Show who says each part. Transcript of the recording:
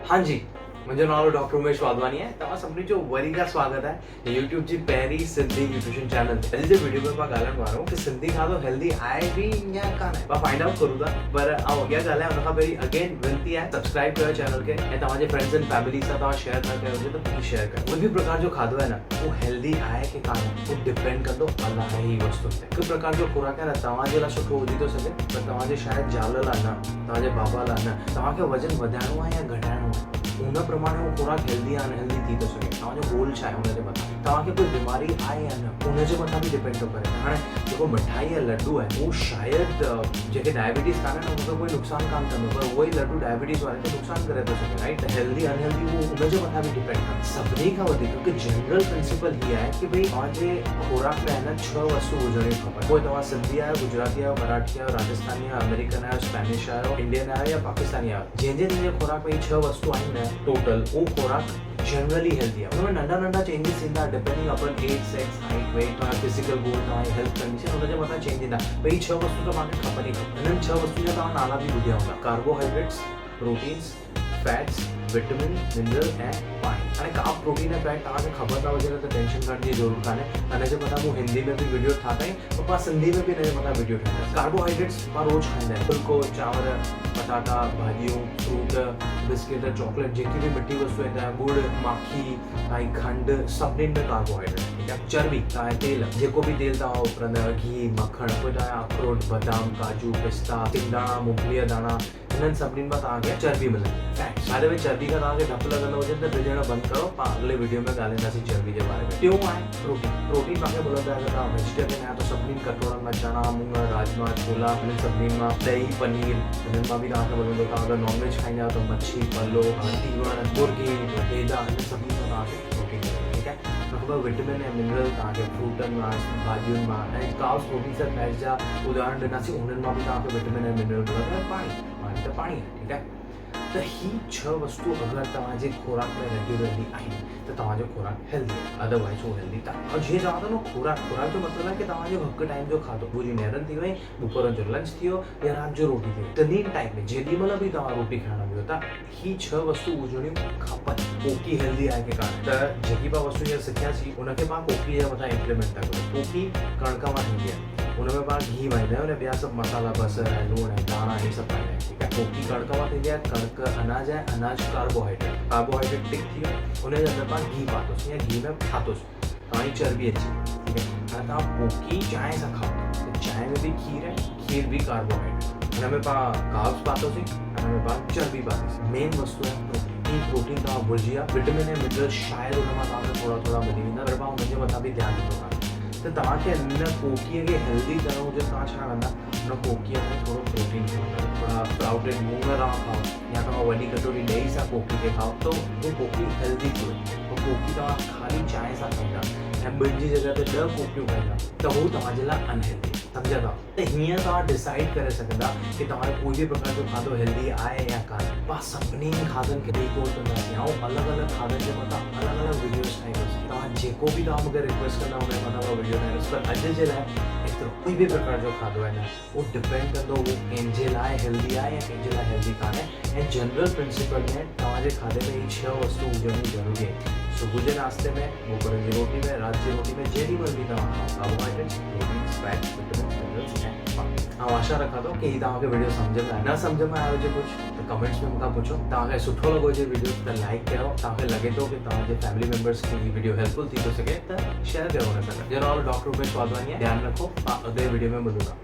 Speaker 1: हाँ जी, मुंहिंजो नालो डॉक्टर उमेश वाधवानी आहे। तव्हां सभिनी जो वरी खां स्वागत आहे यूट्यूब जी पहिरीं सिंधी न्यूट्रिशन चैनल ते। अॼु जे वीडियो में पाण ॻाल्हाइण वारा आहियूं कि सिंधी खाधो हेल्दी आहे बि या कान आहे। पाण फाइंड आउट करूं था, पर आउं अॻियां ॻाल्हायां हुन खां पहिरीं अगेन वेनिती आहे सब्सक्राइब कयो चैनल खे ऐं तव्हांजे फ्रेंड्स एंड फैमिली सां तव्हां शेयर न कयो हुजे त प्लीज़ शेयर कयो। कोई बि प्रकार जो खाधो आहे न, उहो हेल्दी आहे कि कान आहे, उहो डिपेंड कंदो अलाही वस्तुनि ते। हिकु प्रकार जो खुराक आहे न तव्हांजे लाइ सुठो हुजी थो सघे, पर तव्हांजे शायदि ज़ाल लाइ न, तव्हांजे बाबा लाइ न। तव्हांखे वज़न वधाइणो आहे या घटाइणो आहे, उन प्रमाणे वो खुराक हेल्दी या अनहेल्दी थी थो सघे। तव्हांजो गोल छा आहे हुनजे मथां, तव्हांखे कोई बीमारी आहे या न, उनजे मथां बि डिपेंड थो करे। हाणे जेको मिठाई या लड्डू आहे उहो शायदि जेके डायबिटीज़ कान आहे न उनखे कोई नुक़सानु कान कंदो, पर उहो ई लड्डू डायबिटीज़ वारे खे नुक़सानु करे थो सघे, राइट। हेल्दी अनहेल्दी उहो उनजे मथां बि डिपेंड कंदो। सभिनी खां वधीक हिकु जनरल प्रिंसिपल हीअ आहे कि भई तव्हांजे खुराक में आहे न 6 वस्तू हुजणियूं खपनि। पोइ तव्हां सिंधी आहियो, गुजराती आहियो, मराठी आहियो, राजस्थानी आहियो, अमेरिकन आहियो, स्पेनिश आहियो, इंडियन आहियो या पाकिस्तानी आहियो, जंहिंजे खुराक में 6 वस्तू आहिनि न टोटल, वो खुराक जनरली हेल्दी आहे। उनमें नंढा नंढा चेंजिस ईंदा depending upon age, sex, height, weight, तव्हां फिजिकल गोल, तव्हांजी हेल्थ कंडीशन, उनजे मथां चेंज ईंदा। भई 6 वस्तू त तव्हांखे खपनि ई खपनि। हिननि 6 वस्तु जा तव्हां नाला बि ॿुधिया हूंदा: carbohydrates, proteins, fats, vitamin, mineral ऐं पाणी। हाणे का प्रोटीन ऐं फैट तव्हांखे ख़बर न हुजे त टेंशन करण जी ज़रूरत कान्हे। हिनजे मथां मूं हिंदी में बि वीडियो ठाता आहिनि, पर मां सिंधी में बि हिनजे मथां वीडियो ठाहींदासीं। कार्बोहाइड्रेट्स मां रोज़ खाईंदा आहियूं, फुल्को, चांवर, पटाटा, भाॼियूं, फ्रूट, बिस्किट, चॉकलेट, जेकी बि मिठी वस्तू ईंदा आहिनि, गुड़, माखी, काई खंडु, सभिनीनि में कार्बोहाइड्रेट। ठीक आहे। चर्बी, तव्हांजे तेल, जेको बि तेल तव्हां वापरंदा आहियो, घी, मखण, कोई तव्हांजा अखरोट, बादाम, काजू, पिस्ता, सिंगदाणा, मूंगफली जा दाणा, हिननि सभिनीनि मां तव्हांखे चर्बी मिलंदी। फैट्स, बाय द वे चर्बी खां तव्हांखे डपु लॻंदो हुजे त ॾियणु बंदि करो। पाण अॻिले वीडियो में ॻाल्हाईंदासीं चर्बी जे बारे में। टियों आहे प्रोटीन। प्रोटीन तव्हांखे मिलंदो आहे अगरि तव्हां वेजिटेरियन आहियो त सभिनीनि कटोरनि में चणा, मुङ, राजमा, छोला, हिननि सभिनीनि मां ॾही, पनीर, हिननि मां बि तव्हांखे मिलंदो। तव्हां अगरि नॉनवेज खाईंदा आहियो त मच्छी, पलो, तीवण, मुर्गी, बेदा, हिन सभिनी मां तव्हांखे प्रोटीन मिलंदो। ठीकु आहे। हुन विटामिन ऐं मिनरल तव्हांखे फ्रूटनि मां, भाॼियुनि मां, ऐं काव्स प्रोटीन सां फैट्स जा उदाहरण ॾिनासीं, उन्हनि मां बि तव्हांखे विटामिन ऐं मिनरल मिलंदो आहे। पाणी त पाणी आहे। ठीकु आहे। त ही 6 वस्तू अगरि तव्हांजे खुराक में रेग्युलरली आहिनि त तव्हांजो खुराक हेल्दी आहे, अदरवाइज़ उहो हेल्दी कान्हे। और जीअं चवां थो न, खुराक जो मतिलबु आहे कि तव्हांजो हिकु टाइम जो खाधो, सुबुह नेरनि थी वई, दुपहर जो लंच थी वियो या राति जो रोटी थी वई, टिनी टाइम में जेॾी महिल बि तव्हां रोटी खाइण वियो था, ही 6 वस्तू हुजणियूं खपनि। कोकी हेल्दी आहे कि कान, त जेकी पाण वस्तु हींअर सिखियासीं उनखे पाण कोकी जे मथां इम्प्लीमेंट था कयूं। कोकी कणिक मां ठहंदी आहे, उनमें पाण घी वाईंदा आहियूं, ॿिया सभु मसाला, बसर ऐं लूणु ऐं धाणा, इहे सभु पाईंदा आहियूं। ठीकु आहे। कोकी कणिक मां थींदी आहे, कणिक अनाज आहे, अनाज कार्बोहाइड्रेट टिक थी वियो, उनजे अंदरि पाण घी पातोसीं या घी में ठातोसीं, तव्हांजी चर्बी अची वई। ठीकु आहे। हाणे तव्हां कोकी चांहि सां खाओ त चांहि में बि खीर आहे, खीर बि कार्बोहाइड्रेट, हुन में पाण कार्ब्स पातोसीं, हुन में पाण चर्बी पातोसीं। मेन वस्तु आहे प्रोटीन। प्रोटीन तव्हां भुलिजी विया। विटामिन ऐं मिनरल शायदि हुन मां तव्हांखे थोरा थोरा मिली वेंदा, पर पाण हुनजे मथां बि ध्यानु ॾींदो कान्हे। त तव्हांखे हिन कोकीअ खे हेल्दी करणो हुजे, तव्हां छा कंदा, हुन कोकीअ में थोरो प्रोटीन खणंदा, थोरा स्प्राउटेड मूंग राव खाओ, या तव्हां वॾी कटोरी ॾही सां कोकी खे खाओ, त उहो कोकी हेल्दी थी वई। उहो कोकी तव्हां ख़ाली चांहि सां खाईंदा ऐं ॿिनि जी जॻह ते 10 कोकियूं खाईंदा त हू तव्हांजे लाइ अनहेल्दी। सम्झा था। त हीअं तव्हां डिसाइड करे सघंदा कि तव्हांजो कोई बि प्रकार जो खाधो हेल्दी आहे या कान। पाण सभिनी खाधनि खे डिकोड कंदासीं, ऐं अलॻि अलॻि खाधनि जे मथां अलॻि अलॻि वीडियोस ठाहींदासीं। तव्हां जेको बि तव्हां मूंखे रिक्वेस्ट कंदा हुनजे मथां वीडियो ठाहींदासीं, पर अॼु जे लाइ एतिरो कोई बि प्रकार जो खाधो आहे न, उहो डिपेंड कंदो उहो कंहिंजे लाइ हेल्दी आहे या कंहिंजे लाइ हेल्दी कान्हे। ऐं जनरल प्रिंसिपल में तव्हांजे खाधे में ही 6 वस्तू हुजणियूं ज़रूरी आहिनि। सुबुह जे नाश्ते में, दोपहर जी रोटी में, राति जी रोटी में, जेॾी महिल बि तव्हां खाओ, carbohydrates, proteins, fats, vitamins, minerals ऐं पाणी। ऐं आशा रखां थो कि ही तव्हांखे वीडियो सम्झ में आहे। न सम्झ में आयो हुजे कुझु त कमेंट्स में मूंखां पुछो। तव्हांखे सुठो लॻो हुजे वीडियो त लाइक कयो। तव्हांखे लॻे थो कि तव्हांजे फैमिली मेंबर्स खे ही वीडियो हेल्पफुल थी थो सघे त शेयर कयो हुन सां गॾु। मुंहिंजो नालो डॉक्टर उमेश वाधवानी आहे। ध्यानु रखो, अॻिले वीडियो में मिलूं था।